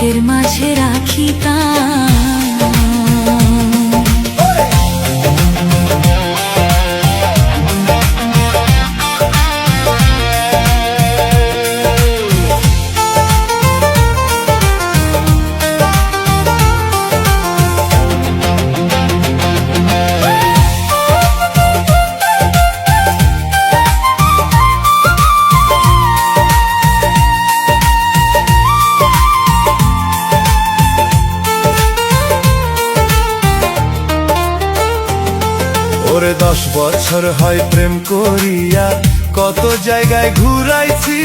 বুকের মাঝে রাখিতাম। ওরে 10 বছর হয় প্রেম করিয়া, কত জায়গায় ঘুরাইছি,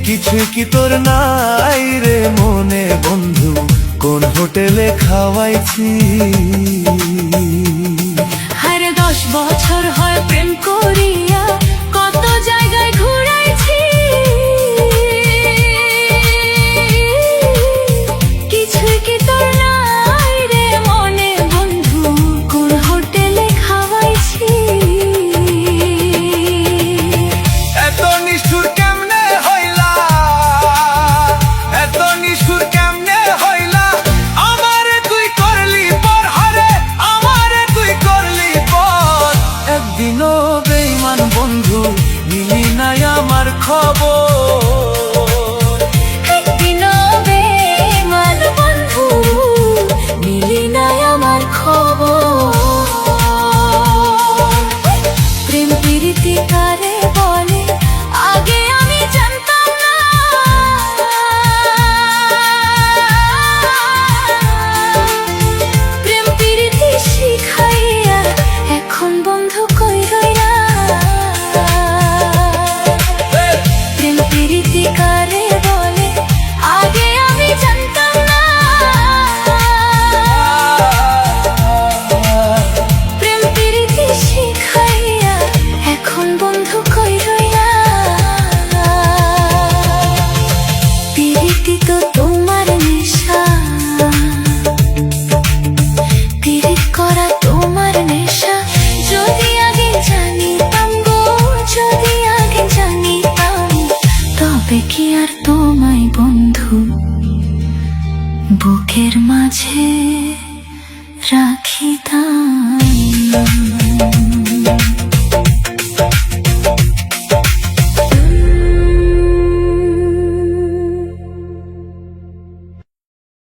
কিছু কি তোর নাই রে মনে বন্ধু, কোন হোটেলে খাওয়াইছি। আরে 10 বছর হয় প্রেম করিয়া, কত জায়গায় ঘুরাইছি, কিছু কি তোর নাই রে মনে বন্ধু, কোন হোটেলে খাওয়াইছি। এত নিষ্ঠুর কেমনে হইলা, এত নিষ্ঠুর কেমনে হইলা, আমারে তুই করলি পর, হারে আমারে তুই করলি পর। একদিনও বেঈমান বন্ধু নিলি নাই আমার খবর, একদিনও বেঈমান বন্ধু নিলি নাই আমার খবর। প্রেম প্রীতি কারে বলে আগে আমি জানতাম না, প্রেম প্রীতি শিখাইয়া এখন বন্ধু কই রইলা। প্রেম প্রীতি কারে বলে আগে আমি জানতাম না, প্রেম প্রীতি শিখাইয়া এখন বন্ধু কই রইলা। প্রীতি তো তোমার নেশা, প্রীতি করা তোমার নেশা, যদি আগে জানিতাম গো, যদি আগে জানিতাম, তবে কি আর তোমায় বন্ধু বুকের মাঝে রাখিতাম।